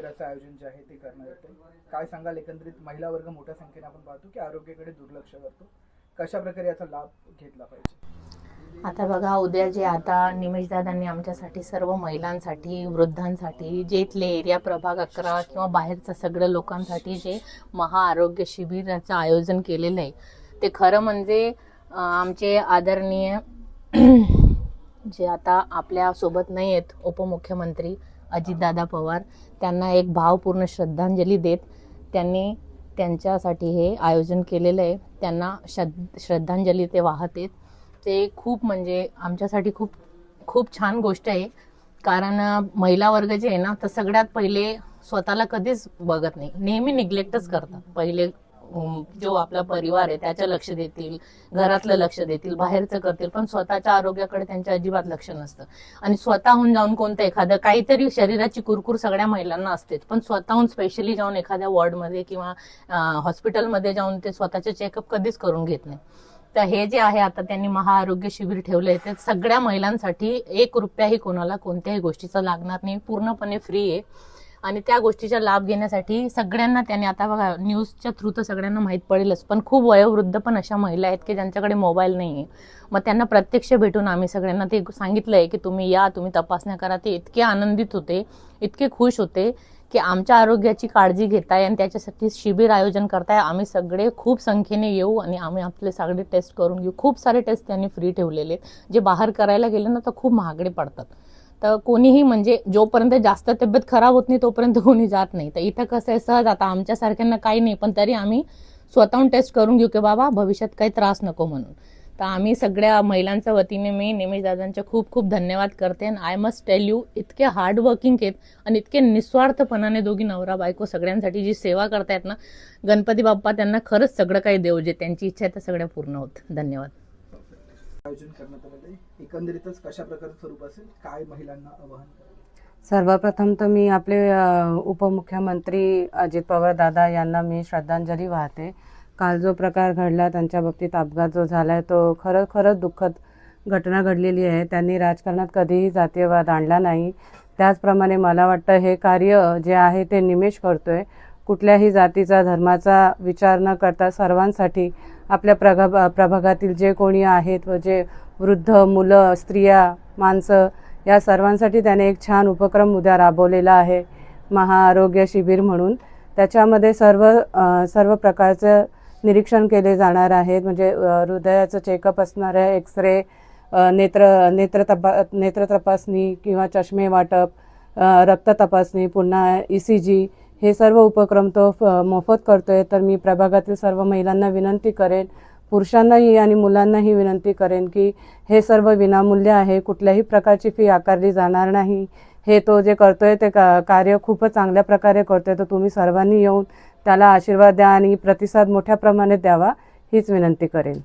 शिबिराचं आयोजन जे आहे ते करण्यात येते. काय सांगाल, एकंदरीत महिला वर्ग मोठ्या संख्येने आपण पाहतो की आरोग्याकडे दुर्लक्ष करतो, कशा प्रकारे याचा लाभ घेतला पाहिजे? आता बघा, उद्या जे आता निमेशदादांनी आमच्यासाठी सर्व महिलांसाठी, वृद्धांसाठी, जे इथले एरिया प्रभाग 11 किंवा बाहेरच्या सगळ्या लोकांसाठी जे महाआरोग्य शिबिराचं आयोजन केलेलं आहे, ते खरं म्हणजे आमचे आदरणीय जे आता आपल्या सोबत नाही आहेत उपमुख्यमंत्री अजितदादा पवार, त्यांना एक भावपूर्ण श्रद्धांजली देत त्यांनी त्यांच्यासाठी हे आयोजन केलेलं आहे. त्यांना श्रद्धांजली ते वाहत आहेत. ते खूप म्हणजे आमच्यासाठी खूप खूप छान गोष्ट आहे. कारण महिला वर्ग जे आहे ना, तर सगळ्यात पहिले स्वतःला कधीच बघत नाही, नेहमी निग्लेक्टच करतात. पहिले जो आपला परिवार आहे त्याचं लक्ष देतील, घरातलं लक्ष देतील, बाहेरचं करतील, पण स्वतःच्या आरोग्याकडे त्यांचं अजिबात लक्ष नसतं. आणि स्वतःहून जाऊन कोणतं एखादं काहीतरी शरीराची कुरकुर सगळ्या महिलांना असतेच, पण स्वतःहून स्पेशली जाऊन एखाद्या वॉर्डमध्ये किंवा हॉस्पिटलमध्ये जाऊन ते स्वतःचे चेकअप कधीच करून घेत नाही. तर हे जे आहे आता त्यांनी महाआरोग्य शिबिर ठेवलंय, ते सगळ्या महिलांसाठी 1 रुपयाही कोणाला कोणत्याही गोष्टीचा लागणार नाही, पूर्णपणे फ्री आहे. आणि त्या गोष्टीचा लाभ घेण्यासाठी सगळ्यांना त्यांनी, आता बघा न्यूजच्या थ्रू तर सगळ्यांना माहीत पडेलच, पण खूप वयोवृद्ध पण अशा महिला आहेत की ज्यांच्याकडे मोबाईल नाही आहे. मग त्यांना प्रत्यक्ष भेटून आम्ही सगळ्यांना ते सांगितलंय की तुम्ही या, तुम्ही तपासण्या करा. ते इतके आनंदित होते, इतके खुश होते की आमच्या आरोग्याची काळजी घेताय आणि त्याच्यासाठी शिबिर आयोजन करताय. आम्ही सगळे खूप संख्येने येऊ आणि आम्ही आपले सगळे टेस्ट करून घेऊ. खूप सारे टेस्ट त्यांनी फ्री ठेवलेले, जे बाहेर करायला गेले ना तर खूप महागडे पडतात. तर कोणीही म्हणजे जोपर्यंत जास्त तब्येत खराब होत नाही तोपर्यंत कोणी जात नाही. तर इथं कसं आहे, सहज आता आमच्यासारख्यांना काही नाही, पण तरी आम्ही स्वतःहून टेस्ट करून घेऊ की बाबा भविष्यात काही त्रास नको म्हणून. तर आम्ही सगळ्या महिलांच्या वतीने मी निमेशदादांचे खूप खूप धन्यवाद करते. आणि आय मस्ट टेल यू, इतके हार्ड वर्किंग आहेत आणि इतके निस्वार्थपणाने दोघी नवरा बायको सगळ्यांसाठी जी सेवा करतायत ना, गणपती बाप्पा त्यांना खरंच सगळं काही देऊ, जे त्यांची इच्छा आहे तर सगळ्या पूर्ण होत. धन्यवाद. आयोजन करण्यात आलेले एकंदरीतच कशा प्रकारचं स्वरूप असेल, काय महिलांना आवाहन? सर्वप्रथम तर मी आपले उपमुख्यमंत्री अजित पवार दादा यांना मी श्रद्धांजली वाहते. काल जो प्रकार घडला, त्यांच्या बाबतीत अपघात जो झाला आहे, तो खरंच दुःखद घटना घडलेली आहे. त्यांनी राजकारणात कधीही जातीयवाद आणला नाही. त्याचप्रमाणे मला वाटतं हे कार्य जे आहे ते निमेश करतोय. कुठल्याही जातीचा धर्माचा विचार न करता सर्वांसाठी आपल्या प्रभागातील जे कोणी आहेत व जे वृद्ध, मुलं, स्त्रिया, माणसं, या सर्वांसाठी त्याने एक छान उपक्रम उद्या राबवलेला आहे, महाआरोग्य शिबिर म्हणून. त्याच्यामध्ये सर्व प्रकारचं निरीक्षण केले जाणार आहेत. म्हणजे हृदयाचं चेकअप असणार आहे, एक्सरे, नेत्र तपासणी किंवा चष्मे वाटप, रक्त तपासणी, पुन्हा ECG, हे सर्व उपक्रम तो मोफत करतोय. तर मी प्रभागातील सर्व महिलांना विनंती करेन, पुरुषांनाही आणि मुलांनाही विनंती करेन की हे सर्व विनामूल्य आहे, कुठल्याही प्रकारची फी आकारली जाणार नाही. हे तो जे करतोय ते कार्य खूपच चांगल्या प्रकारे करतोय. तर तुम्ही सर्वांनी येऊन त्याला आशीर्वाद द्या आणि प्रतिसाद मोठ्या प्रमाणात द्यावा, हीच विनंती करेन.